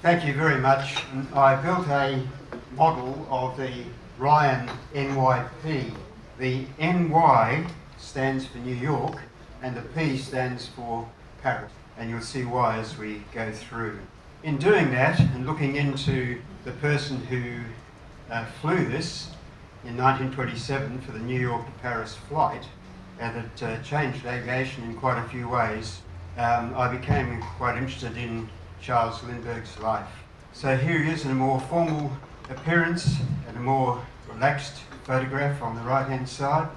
Thank you very much. I built a model of the Ryan NYP. The NY stands for New York and the P stands for Paris, and you'll see why as we go through. In doing that and looking into the person who flew this in 1927 for the New York to Paris flight, and it changed aviation in quite a few ways, I became quite interested in Charles Lindbergh's life. So here he is in a more formal appearance and a more relaxed photograph on the right hand side.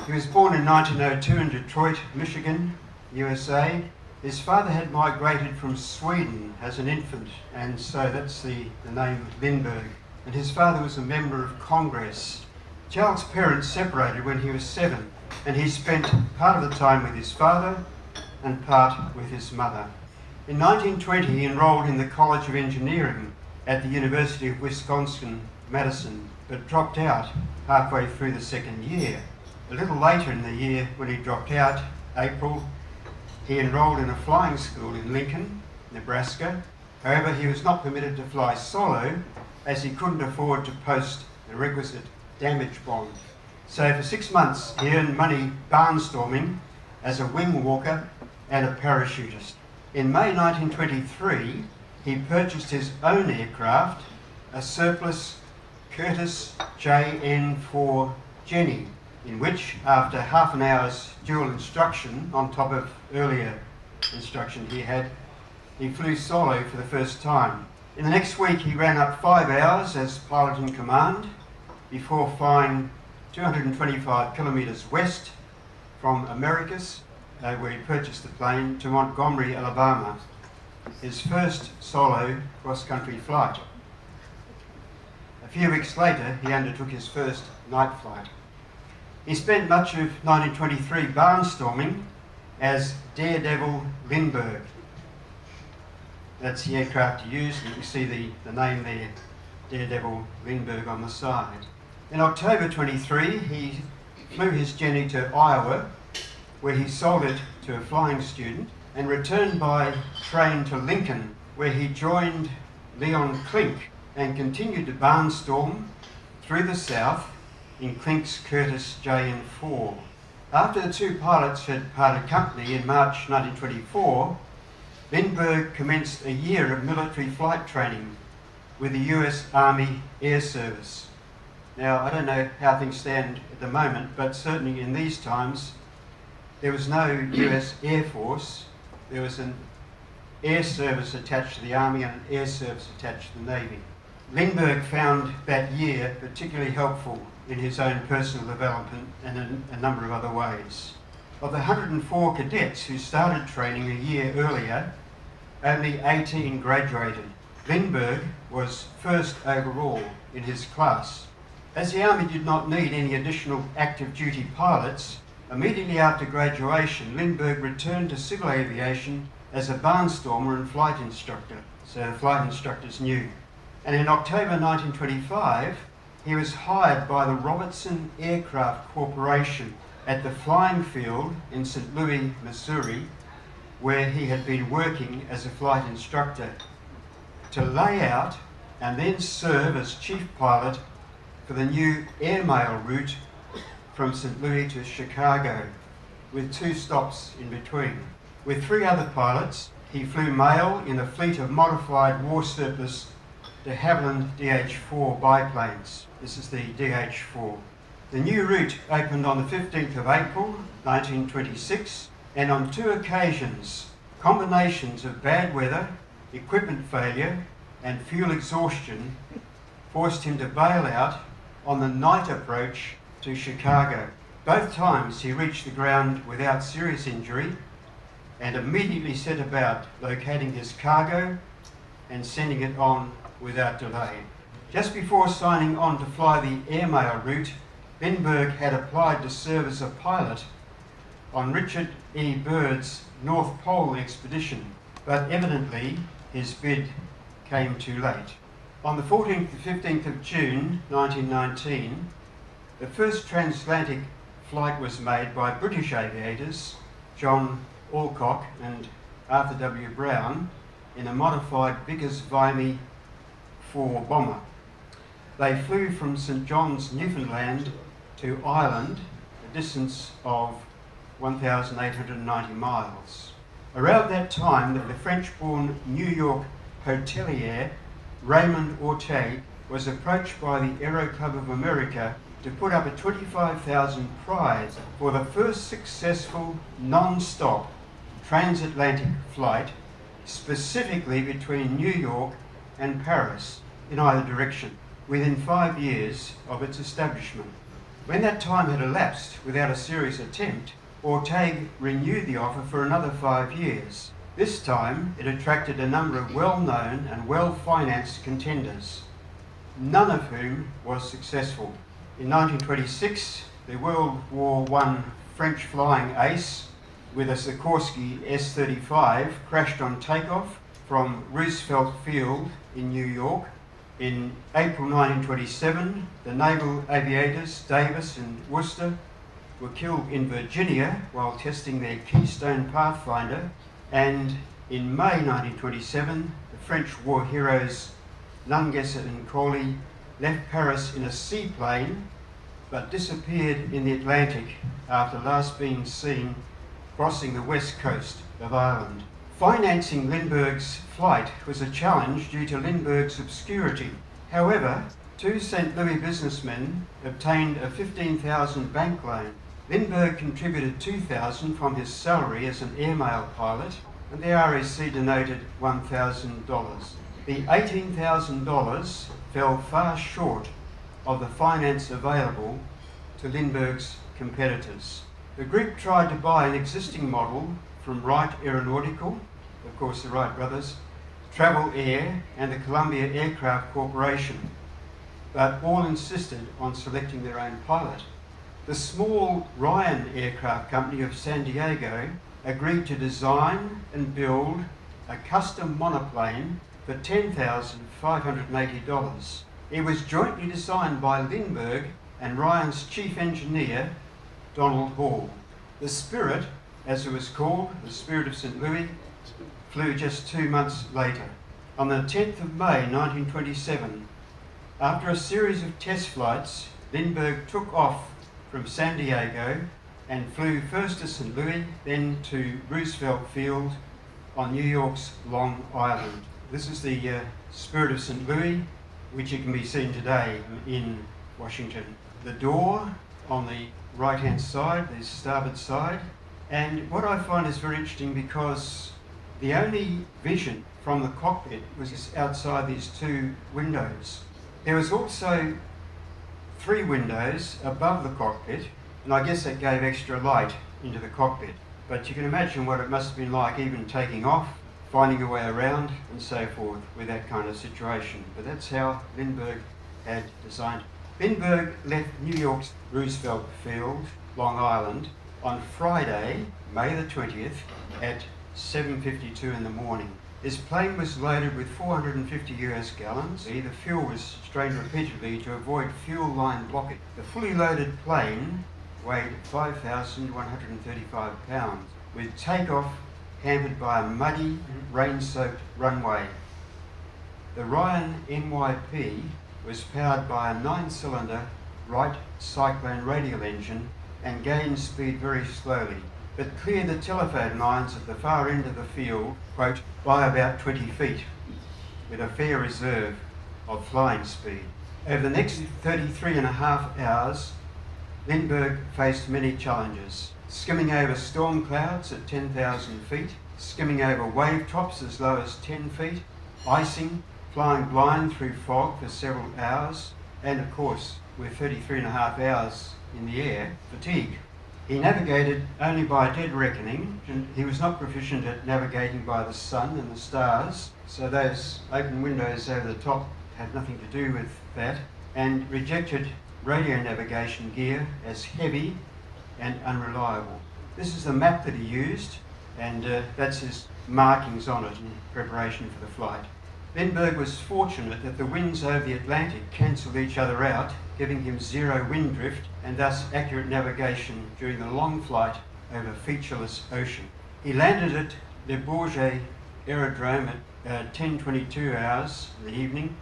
He was born in 1902 in Detroit, Michigan, USA. His father had migrated from Sweden as an infant, and so that's the name Lindbergh. And his father was a member of Congress. Charles' parents separated when he was 7, and he spent part of the time with his father and part with his mother. In 1920, he enrolled in the College of Engineering at the University of Wisconsin-Madison, but dropped out halfway through the second year. A little later in the year, when he dropped out, April, he enrolled in a flying school in Lincoln, Nebraska. However, he was not permitted to fly solo, as he couldn't afford to post the requisite damage bond. So for 6 months, he earned money barnstorming as a wing walker and a parachutist. In May 1923, he purchased his own aircraft, a surplus Curtiss JN4 Jenny, in which, after half an hour's dual instruction on top of earlier instruction he flew solo for the first time. In the next week, he ran up 5 hours as pilot in command before flying 225 kilometres west from Americus, where he purchased the plane, to Montgomery, Alabama, his first solo cross-country flight. A few weeks later, he undertook his first night flight. He spent much of 1923 barnstorming as Daredevil Lindbergh. That's the aircraft he used, and you can see the name there, Daredevil Lindbergh, on the side. In October 23, he flew his Jenny to Iowa, where he sold it to a flying student, and returned by train to Lincoln, where he joined Leon Klink and continued to barnstorm through the South in Klink's Curtiss JN4. After the two pilots had parted company in March 1924, Lindbergh commenced a year of military flight training with the US Army Air Service. Now, I don't know how things stand at the moment, but certainly in these times, there was no US Air Force. There was an air service attached to the Army and an air service attached to the Navy. Lindbergh found that year particularly helpful in his own personal development and in a number of other ways. Of the 104 cadets who started training a year earlier, only 18 graduated. Lindbergh was first overall in his class. As the Army did not need any additional active duty pilots, immediately after graduation, Lindbergh returned to civil aviation as a barnstormer and flight instructor, so the flight instructors knew. And in October 1925, he was hired by the Robertson Aircraft Corporation at the flying field in St. Louis, Missouri, where he had been working as a flight instructor, to lay out and then serve as chief pilot for the new airmail route from St. Louis to Chicago, with 2 stops in between. With 3 other pilots, he flew mail in a fleet of modified war surplus de Havilland DH-4 biplanes. This is the DH-4. The new route opened on the 15th of April 1926, and on 2 occasions, combinations of bad weather, equipment failure, and fuel exhaustion forced him to bail out on the night approach to Chicago. Both times he reached the ground without serious injury and immediately set about locating his cargo and sending it on without delay. Just before signing on to fly the airmail route, Lindbergh had applied to serve as a pilot on Richard E. Byrd's North Pole expedition, but evidently his bid came too late. On the 14th to 15th of June 1919, the first transatlantic flight was made by British aviators John Alcock and Arthur W. Brown in a modified Vickers-Vimy 4 bomber. They flew from St John's, Newfoundland to Ireland, a distance of 1,890 miles. Around that time, the French-born New York hotelier Raymond Orteig was approached by the Aero Club of America to put up a 25,000 prize for the first successful non-stop transatlantic flight, specifically between New York and Paris in either direction, within 5 years of its establishment. When that time had elapsed without a serious attempt, Orteig renewed the offer for another 5 years. This time it attracted a number of well-known and well-financed contenders, none of whom was successful. In 1926, the World War I French flying ace with a Sikorsky S-35 crashed on takeoff from Roosevelt Field in New York. In April 1927, the naval aviators Davis and Worcester were killed in Virginia while testing their Keystone Pathfinder, and in May 1927, the French war heroes Nungesser and Coley left Paris in a seaplane but disappeared in the Atlantic after last being seen crossing the west coast of Ireland. Financing Lindbergh's flight was a challenge due to Lindbergh's obscurity. However, two St. Louis businessmen obtained a $15,000 bank loan. Lindbergh contributed $2,000 from his salary as an airmail pilot, and the RAC denoted $1,000. The $18,000 fell far short of the finance available to Lindbergh's competitors. The group tried to buy an existing model from Wright Aeronautical, of course the Wright brothers, Travel Air and the Columbia Aircraft Corporation, but all insisted on selecting their own pilot. The small Ryan Aircraft Company of San Diego agreed to design and build a custom monoplane for $10,580. It was jointly designed by Lindbergh and Ryan's chief engineer, Donald Hall. The Spirit, as it was called, the Spirit of St. Louis, flew just 2 months later. On the 10th of May 1927, after a series of test flights, Lindbergh took off from San Diego and flew first to St. Louis, then to Roosevelt Field on New York's Long Island. This is the Spirit of St. Louis, which you can be seen today in Washington. The door on the right-hand side, the starboard side, and what I find is very interesting because the only vision from the cockpit was outside these two windows. There was also 3 windows above the cockpit, and I guess that gave extra light into the cockpit. But you can imagine what it must have been like even taking off, finding a way around and so forth with that kind of situation. But that's how Lindbergh had designed it. Lindbergh left New York's Roosevelt Field, Long Island, on Friday, May the 20th at 7:52 in the morning. His plane was loaded with 450 US gallons. The fuel was strained repeatedly to avoid fuel line blockage. The fully loaded plane weighed 5,135 pounds, with takeoff hampered by a muddy, rain-soaked runway. The Ryan NYP was powered by a 9-cylinder Wright Cyclone radial engine and gained speed very slowly, but cleared the telephone lines at the far end of the field, quote, by about 20 feet, with a fair reserve of flying speed. Over the next 33.5 hours, Lindbergh faced many challenges, skimming over storm clouds at 10,000 feet, skimming over wave tops as low as 10 feet, icing, flying blind through fog for several hours, and of course, with 33.5 hours in the air, fatigue. He navigated only by dead reckoning, and he was not proficient at navigating by the sun and the stars, so those open windows over the top had nothing to do with that, and rejected radio navigation gear as heavy and unreliable. This is the map that he used, and that's his markings on it in preparation for the flight. Lindbergh was fortunate that the winds over the Atlantic cancelled each other out, giving him zero wind drift and thus accurate navigation during the long flight over featureless ocean. He landed at Le Bourget aerodrome at 10:22 hours in the evening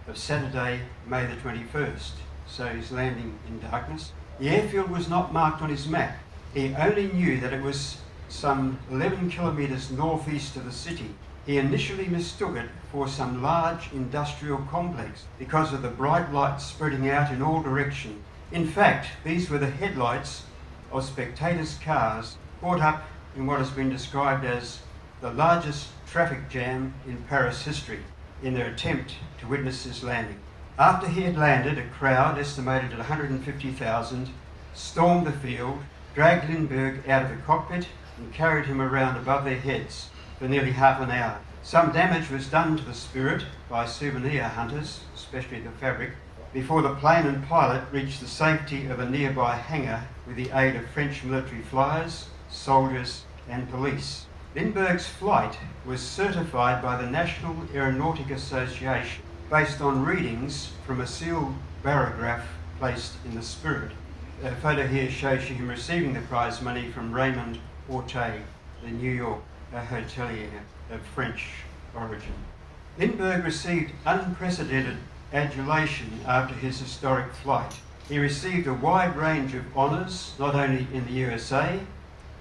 of Saturday, May the 21st. So he's landing in darkness. The airfield was not marked on his map. He only knew that it was some 11 kilometres northeast of the city. He initially mistook it for some large industrial complex because of the bright lights spreading out in all directions. In fact, these were the headlights of spectators' cars caught up in what has been described as the largest traffic jam in Paris history in their attempt to witness his landing. After he had landed, a crowd estimated at 150,000 stormed the field, dragged Lindbergh out of the cockpit and carried him around above their heads for nearly half an hour. Some damage was done to the Spirit by souvenir hunters, especially the fabric, before the plane and pilot reached the safety of a nearby hangar with the aid of French military flyers, soldiers and police. Lindbergh's flight was certified by the National Aeronautic Association based on readings from a sealed barograph placed in the Spirit. A photo here shows you him receiving the prize money from Raymond Orteig, the New York hotelier of French origin. Lindbergh received unprecedented adulation after his historic flight. He received a wide range of honours, not only in the USA,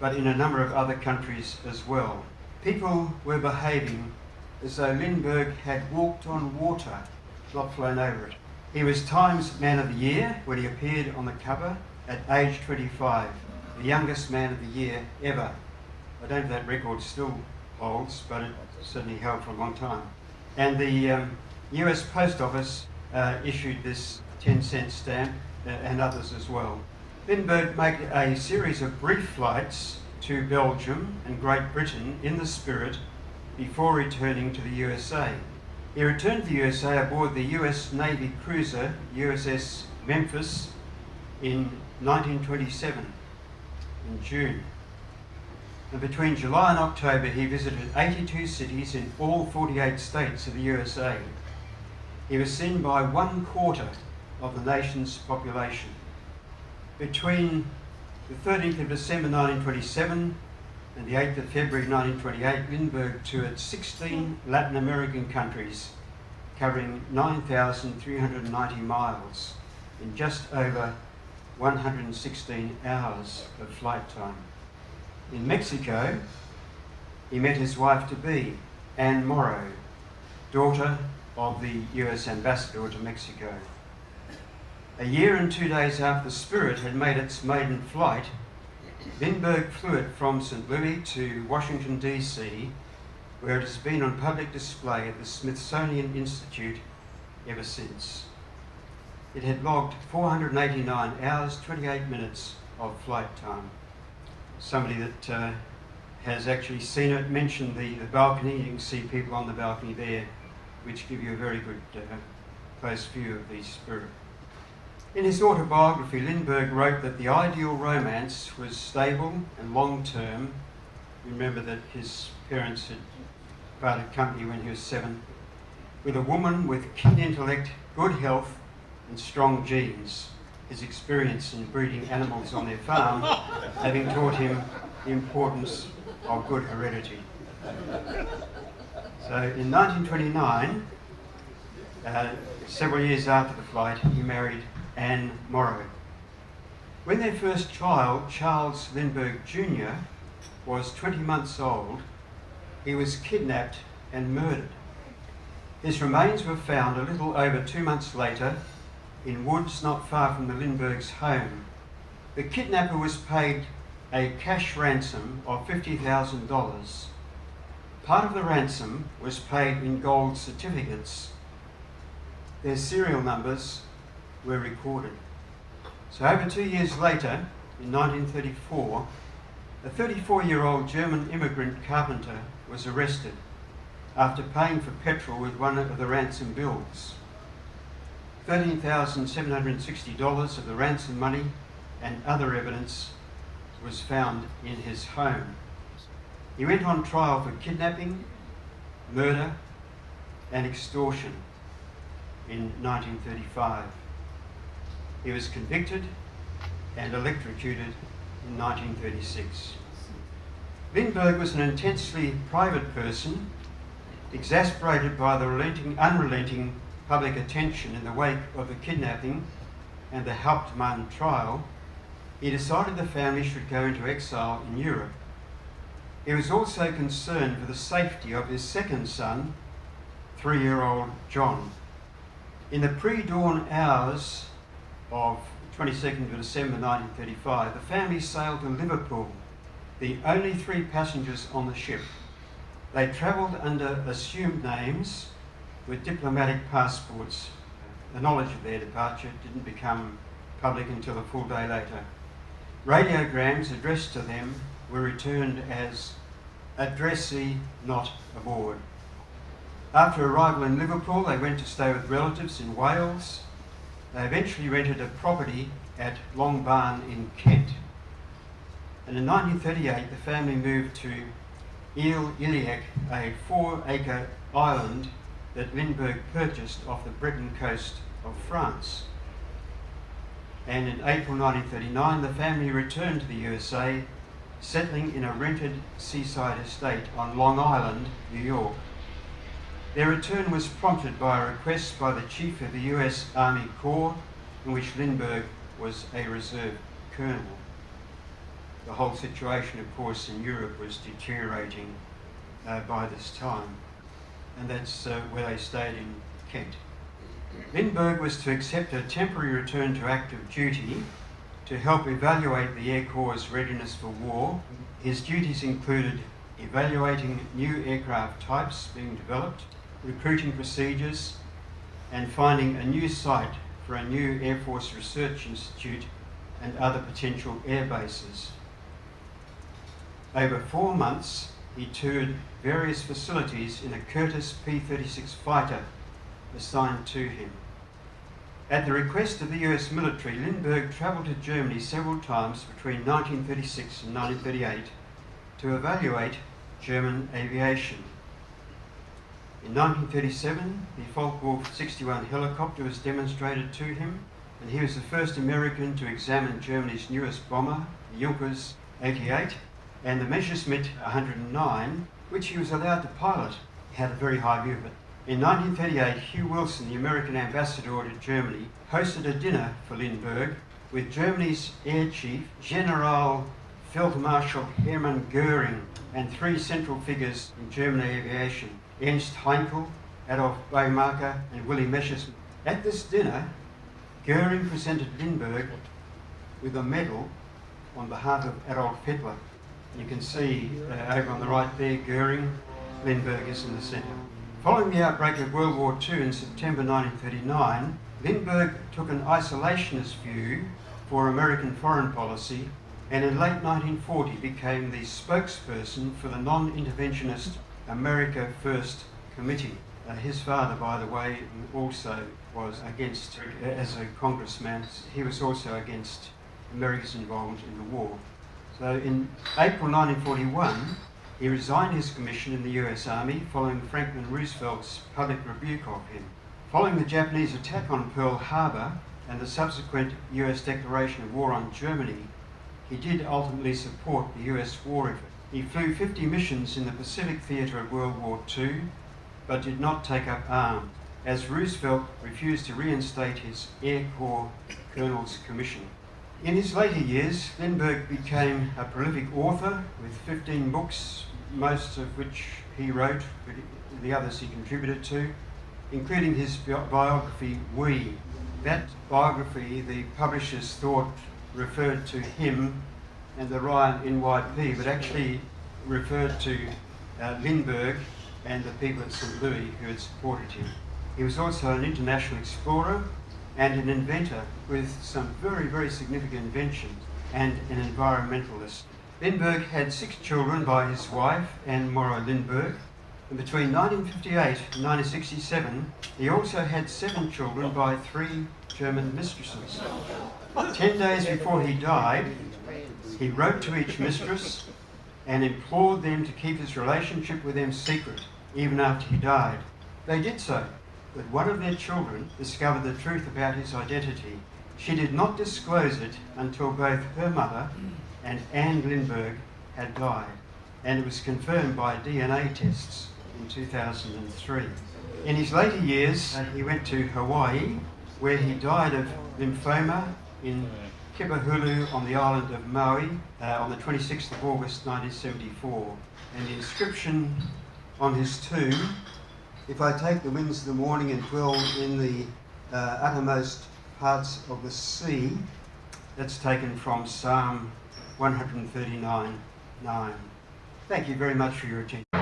but in a number of other countries as well. People were behaving as though Lindbergh had walked on water, not flown over it. He was Time's Man of the Year when he appeared on the cover at age 25, the youngest Man of the Year ever. I don't know if that record still holds, but it certainly held for a long time. And the US Post Office issued this 10-cent stamp and others as well. Lindbergh made a series of brief flights to Belgium and Great Britain in the Spirit before returning to the USA. He returned to the USA aboard the US Navy cruiser USS Memphis in 1927, in June. And between July and October, he visited 82 cities in all 48 states of the USA. He was seen by 1/4 of the nation's population. Between the 13th of December 1927 and the 8th of February 1928, Lindbergh toured 16 Latin American countries, covering 9,390 miles in just over 116 hours of flight time. In Mexico, he met his wife-to-be, Anne Morrow, daughter of the US ambassador to Mexico. A year and 2 days after the Spirit had made its maiden flight, Lindbergh flew it from St. Louis to Washington, D.C., where it has been on public display at the Smithsonian Institute ever since. It had logged 489 hours, 28 minutes of flight time. Somebody that has actually seen it mentioned the balcony. You can see people on the balcony there, which give you a very good close view of the Spirit. In his autobiography, Lindbergh wrote that the ideal romance was stable and long-term. Remember that his parents had parted company when he was 7, with a woman with keen intellect, good health and strong genes. His experience in breeding animals on their farm having taught him the importance of good heredity. So in 1929, several years after the flight, he married Anne Morrow. When their first child, Charles Lindbergh Jr., was 20 months old, he was kidnapped and murdered. His remains were found a little over 2 months later in woods not far from the Lindbergh's home. The kidnapper was paid a cash ransom of $50,000. Part of the ransom was paid in gold certificates. Their serial numbers were recorded. So over 2 years later, in 1934, a 34-year-old German immigrant carpenter was arrested after paying for petrol with one of the ransom bills. $13,760 of the ransom money and other evidence was found in his home. He went on trial for kidnapping, murder and extortion in 1935. He was convicted and electrocuted in 1936. Lindbergh was an intensely private person, exasperated by the unrelenting public attention in the wake of the kidnapping and the Hauptmann trial. He decided the family should go into exile in Europe. He was also concerned for the safety of his second son, 3-year-old John. In the pre-dawn hours of 22nd of December 1935, the family sailed to Liverpool, the only 3 passengers on the ship. They travelled under assumed names with diplomatic passports. The knowledge of their departure didn't become public until a full day later. Radiograms addressed to them were returned as addressee not aboard. After arrival in Liverpool, they went to stay with relatives in Wales. They eventually rented a property at Long Barn in Kent. And in 1938, the family moved to Ile Iliac, a 4-acre island that Lindbergh purchased off the Breton coast of France. And in April 1939, the family returned to the USA, settling in a rented seaside estate on Long Island, New York. Their return was prompted by a request by the Chief of the US Army Corps, in which Lindbergh was a reserve colonel. The whole situation, of course, in Europe was deteriorating by this time, and that's where they stayed in Kent. Lindbergh was to accept a temporary return to active duty to help evaluate the Air Corps' readiness for war. His duties included evaluating new aircraft types being developed, recruiting procedures, and finding a new site for a new Air Force Research Institute and other potential air bases. Over 4 months, he toured various facilities in a Curtiss P-36 fighter assigned to him. At the request of the US military, Lindbergh travelled to Germany several times between 1936 and 1938 to evaluate German aviation. In 1937, the Focke-Wulf 61 helicopter was demonstrated to him, and he was the first American to examine Germany's newest bomber, the Junkers 88, and the Messerschmitt 109, which he was allowed to pilot. He had a very high view of it. In 1938, Hugh Wilson, the American ambassador to Germany, hosted a dinner for Lindbergh with Germany's Air Chief, Generalfeldmarschall Hermann Goring, and 3 central figures in German aviation, Ernst, Heinkel, Adolf Baymacher, and Willy Messerschmidt. At this dinner, Goring presented Lindbergh with a medal on behalf of Adolf Hitler. You can see over on the right there, Goring, Lindbergh is in the centre. Following the outbreak of World War II in September 1939, Lindbergh took an isolationist view for American foreign policy, and in late 1940 became the spokesperson for the non-interventionist America First Committee. His father, by the way, also was against, as a congressman, he was also against America's involvement in the war. So in April 1941, he resigned his commission in the US Army following Franklin Roosevelt's public rebuke of him. Following the Japanese attack on Pearl Harbour and the subsequent US declaration of war on Germany, he did ultimately support the US war effort. He flew 50 missions in the Pacific theatre of World War II, but did not take up arms, as Roosevelt refused to reinstate his Air Corps Colonel's commission. In his later years, Lindbergh became a prolific author with 15 books, most of which he wrote, but the others he contributed to, including his biography, We. That biography, the publishers thought referred to him and the Ryan NYP, but actually referred to Lindbergh and the people at St. Louis who had supported him. He was also an international explorer and an inventor with some very, very significant inventions, and an environmentalist. Lindbergh had 6 children by his wife, Anne Morrow Lindbergh, and between 1958 and 1967, he also had 7 children by 3 German mistresses. 10 days before he died, he wrote to each mistress and implored them to keep his relationship with them secret, even after he died. They did so, but one of their children discovered the truth about his identity. She did not disclose it until both her mother and Anne Lindbergh had died. and it was confirmed by DNA tests in 2003. In his later years, he went to Hawaii, where he died of lymphoma in Kibahulu on the island of Maui on the 26th of August 1974. And the inscription on his tomb, "If I take the winds of the morning and dwell in the uttermost parts of the sea," that's taken from Psalm 139:9. Thank you very much for your attention.